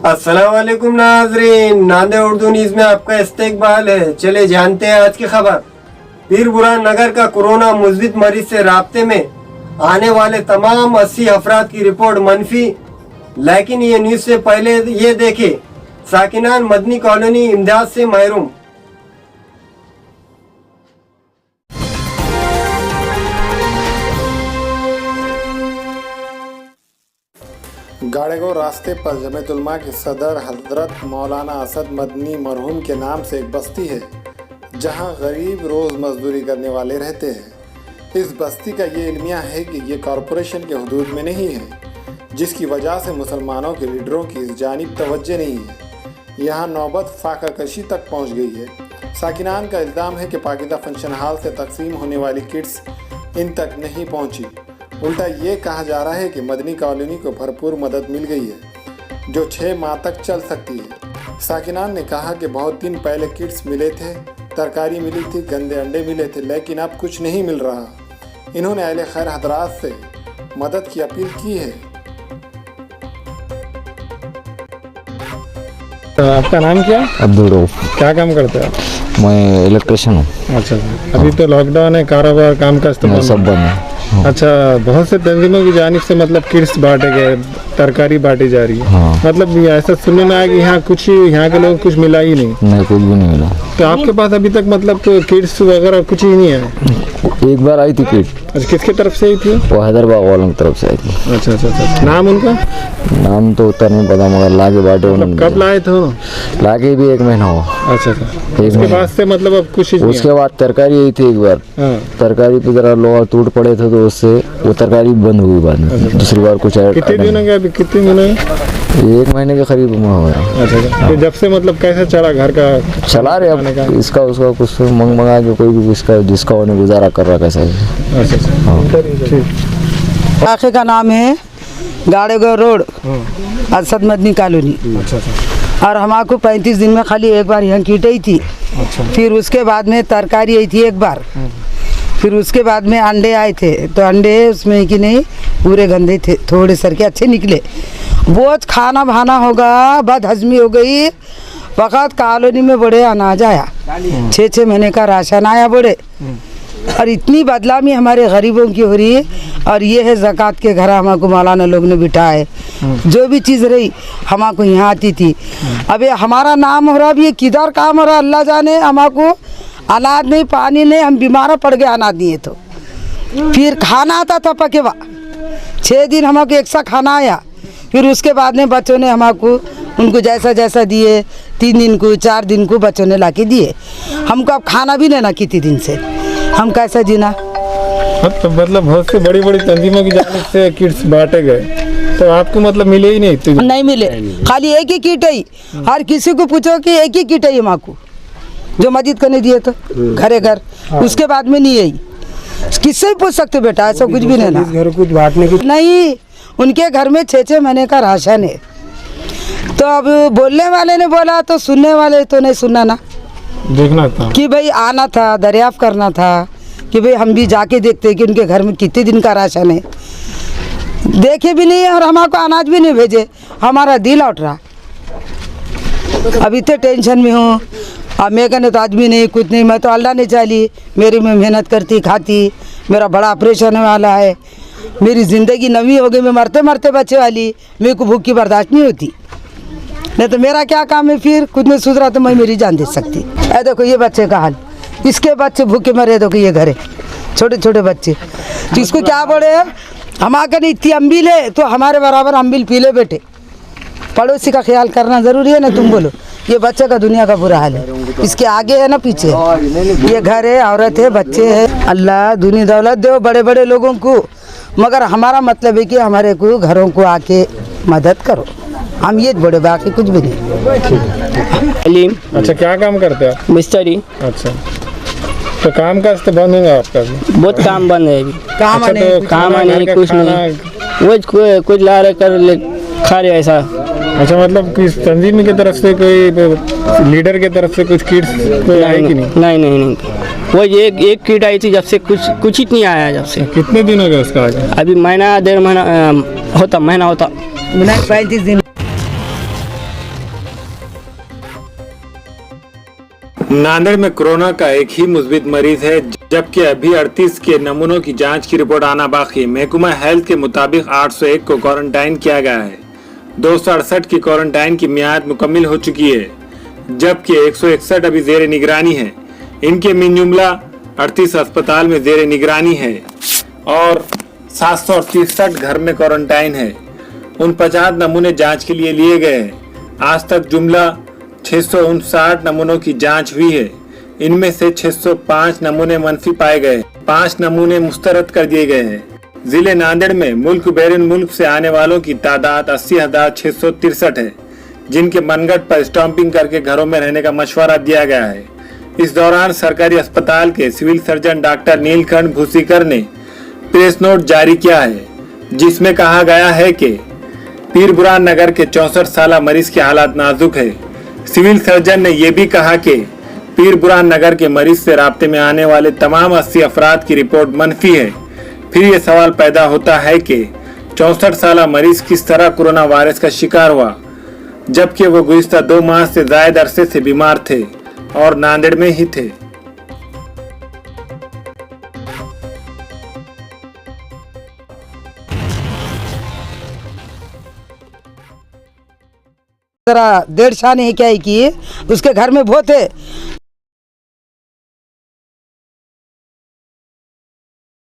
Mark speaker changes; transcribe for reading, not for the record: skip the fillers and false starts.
Speaker 1: अस्सलाम वालेकुम नाजरीन, नांदे उर्दू न्यूज़ में आपका इस्तकबाल है। चले जानते हैं आज की खबर। पीर बुरहान नगर का कोरोना मुज़बित मरीज से राब्ते में आने वाले तमाम 80 अफराद की रिपोर्ट मनफी। लेकिन ये न्यूज़ से पहले ये देखे, साकिनान मदनी कॉलोनी इमदाद से महरूम।
Speaker 2: गाड़ेगो रास्ते पर जमीयत-उल-उलमा के सदर हजरत मौलाना असद मदनी मरहूम के नाम से एक बस्ती है जहां गरीब रोज़ मजदूरी करने वाले रहते हैं। इस बस्ती का ये इल्मिया है कि ये कॉरपोरेशन के हुदूद में नहीं है, जिसकी वजह से मुसलमानों के लीडरों की इस जानिब तवज्जो नहीं है। यहाँ नौबत फाका कशी तक पहुँच गई है। साकिनान का इल्ज़ाम है कि पाकिदा फंक्शन हॉल से तकसीम होने वाली किट्स इन तक नहीं पहुँची। उल्टा ये कहा जा रहा है कि मदनी कॉलोनी को भरपूर मदद मिल गई है जो 6 माह तक चल सकती है। साकिनान ने कहा कि बहुत दिन पहले किट्स मिले थे, तरकारी मिली थी, गंदे अंडे मिले थे, लेकिन अब कुछ नहीं मिल रहा। इन्होंने अहले खैर हजरात से मदद की अपील की है।
Speaker 3: तो आपका नाम क्या है?
Speaker 4: अब्दुल रऊफ।
Speaker 3: क्या काम करते हैं आप?
Speaker 4: मैं इलेक्ट्रिशियन हूँ।
Speaker 3: अच्छा, अभी तो लॉकडाउन है, कारोबार काम काज तो
Speaker 4: सब बंद है।
Speaker 3: अच्छा, बहुत से तंजीमों की जानिब से मतलब किट्स बांटे गए, तरकारी बांटी जा रही है।
Speaker 4: हाँ।
Speaker 3: मतलब ऐसा सुनने में आया कि यहाँ यहाँ के लोग कुछ मिला ही नहीं।
Speaker 4: नहीं, कुछ भी नहीं मिला।
Speaker 3: तो आपके पास अभी तक मतलब किट्स वगैरह कुछ ही नहीं है?
Speaker 4: एक बार आई थी किट।
Speaker 3: अच्छा, किसके तरफ से आई थी?
Speaker 4: वो हैदराबाद वालों की तरफ से आई थी।
Speaker 3: अच्छा अच्छा अच्छा। नाम उनका?
Speaker 4: नाम तो उतना नहीं पता, मगर लाके बांटे उन्होंने।
Speaker 3: कब लाए थे?
Speaker 4: लाके भी 1 महीना हुआ।
Speaker 3: अच्छा अच्छा। उसके बाद से मतलब अब कुछ ही नहीं?
Speaker 4: उसके बाद तरकारी आई थी एक बार। तरकारी पे जरा लोग टूट पड़े थे तो उससे वो तरकारी बंद हुई बाद में। दूसरी बार कुछ
Speaker 3: कितने दिन हो गए अभी? कितने दिन?
Speaker 4: 1 महीने के करीब हुआ।
Speaker 3: अच्छा, तो जब से मतलब कैसे चला घर का?
Speaker 4: चला रहे अब इसका उसका कुछ मंगा के कोई भी इसका जिसका उन्हें गुजारा कर रहा कैसा है।
Speaker 5: इलाके का नाम है गाड़ेगो रोड, असद मदनी कॉलोनी। और हमारे 35 दिन में खाली एक बार यहाँ कीट आई थी। फिर उसके बाद में तरकारी आई थी एक बार। फिर उसके बाद में अंडे आए थे, तो अंडे उसमें कि नहीं पूरे गंदे थे, थोड़े सर के अच्छे निकले। बहुत खाना भाना होगा, बद हजमी हो गई। वक़्त कॉलोनी में बड़े अनाज आया, 6 महीने का राशन आया बड़े। और इतनी बदलामी हमारे गरीबों की हो रही है। और ये है ज़कात के घर हमको मौलाना लोग ने बिठाए, जो भी चीज़ रही हमको यहाँ आती थी। अब ये हमारा नाम हो रहा, अब ये किधर काम हो रहा अल्लाह जाने। हमको अनाज नहीं, पानी नहीं, हम बीमार पड़ गए अनाज नहीं तो। फिर खाना आता था पकेवा, 6 दिन हमको एक सा खाना आया। फिर उसके बाद में बच्चों ने हमको उनको जैसा जैसा दिए, 3 दिन को 4 दिन को बच्चों ने ला के दिए। हमको अब खाना भी नहीं ना कितने दिन से, हम कैसा जीना।
Speaker 3: तो मतलब बहुत से बड़ी बड़ी तंजीमों की जानिब से किट्स बांटे गए, तो आपको मतलब मिले ही नहीं?
Speaker 5: नहीं मिले, खाली एक ही किट आई। हर किसी को पूछो कि एक ही किट आई माँ को, जो मस्जिद को नहीं दिए तो घरे घर। उसके बाद में नहीं आई। किससे भी पूछ सकते बेटा, ऐसा कुछ भी नहीं ना।
Speaker 3: घर कुछ बांटने की
Speaker 5: नहीं, उनके घर में 6 महीने का राशन है। तो अब बोलने वाले ने बोला तो सुनने वाले तो नहीं सुनना ना।
Speaker 3: देखना था
Speaker 5: कि भाई आना था, दरियाफ्त करना था कि भाई हम भी जाके देखते कि उनके घर में कितने दिन का राशन है। देखे भी नहीं और हमको अनाज भी नहीं भेजे, हमारा दिल उठ रहा। अब इतने टेंशन में हूँ। अब मैं कहने तो आदमी नहीं, कुछ नहीं, मैं तो अल्लाह ने चाली मेरी में मेहनत करती खाती। मेरा बड़ा ऑपरेशन होने वाला है, मेरी ज़िंदगी नवी हो गई, मैं मरते मरते बच्चे वाली, मेरे को भूख की बर्दाश्त नहीं होती। नहीं तो मेरा क्या काम है? फिर कुछ नहीं सुधरा तो मैं मेरी जान दे सकती। ऐ देखो ये बच्चे का हाल, इसके बच्चे भूखे मरे। देखो ये घर है, छोटे छोटे बच्चे, तो इसको क्या बोले? हमारे नहीं इतनी अम्बिल है तो हमारे बराबर अम्बिल पी ले बेटे। पड़ोसी का ख्याल करना ज़रूरी है ना। तुम बोलो, ये बच्चे का दुनिया का बुरा हाल है। इसके आगे है ना पीछे, ये घर है, औरत है, बच्चे हैं। अल्लाह दुनिया दौलत दो बड़े बड़े लोगों को, मगर हमारा मतलब है कि हमारे को घरों को आके मदद करो। हम ये बड़े, बाकी कुछ भी नहीं।
Speaker 6: अलीम।
Speaker 3: अच्छा, क्या काम करते हैं आप?
Speaker 6: मिस्त्री।
Speaker 3: अच्छा, तो काम काज तो बंद होगा आपका?
Speaker 6: बहुत काम बंद है अभी।
Speaker 5: काम
Speaker 3: अच्छा,
Speaker 5: नहीं,
Speaker 3: तो
Speaker 6: काम नहीं, कुछ नहीं, वो कुछ ला रहे कर ले खा रहे ऐसा।
Speaker 3: अच्छा, मतलब किस तंजीम की तरफ से, कोई लीडर की तरफ से कुछ किट्स कोई आए कि नहीं?
Speaker 6: नहीं नहीं नहीं, वो एक किट आई थी, जब से कुछ ही नहीं आया। जब से
Speaker 3: कितने दिन हो गए उसका? आगे
Speaker 6: अभी महीना 1.5 महीना होता, महीना होता।
Speaker 5: 35 दिन।
Speaker 3: नांदेड़ में कोरोना का एक ही मुस्बित मरीज है, जबकि अभी 38 के नमूनों की जांच की रिपोर्ट आना बाकी। महकमा हेल्थ के मुताबिक 801 को क्वारंटाइन किया गया है। 268 की क्वारंटाइन की मियाद मुकम्मिल हो चुकी है, जबकि 161 अभी जेर निगरानी है। इनके मिन जुमला 38 अस्पताल में जेर निगरानी है और 768 घर में क्वारंटाइन है। 49 नमूने जांच के लिए लिए गए हैं। आज तक जुमला 659 नमूनों की जांच हुई है। इनमें से 605 नमूने मनफी पाए गए, 5 नमूने मुस्तरद कर दिए गए हैं। जिले नांदेड़ में मुल्क बैरून मुल्क से आने वालों की तादाद 80,663 है, जिनके मनगढ़ पर स्टॉम्पिंग करके घरों में रहने का मशवरा दिया गया है। इस दौरान सरकारी अस्पताल के सिविल सर्जन डॉक्टर नीलकंठ भूसीकर ने प्रेस नोट जारी किया है, जिसमें कहा गया है कि पीरबुरान नगर के 64 साला मरीज की हालत नाजुक है। सिविल सर्जन ने यह भी कहा कि पीरबुरान नगर के मरीज से राब्ते में आने वाले तमाम 80 अफराद की रिपोर्ट मनफी है। फिर ये सवाल पैदा होता है कि 64 साला मरीज किस तरह कोरोना वायरस का शिकार हुआ, जबकि वो गुज़िश्ता 2 माह से ज़ायद अरसे से बीमार थे और नांदेड़ में ही थे।
Speaker 5: जरा 1.5 शाह नहीं क्या ही किए, उसके घर में वो थे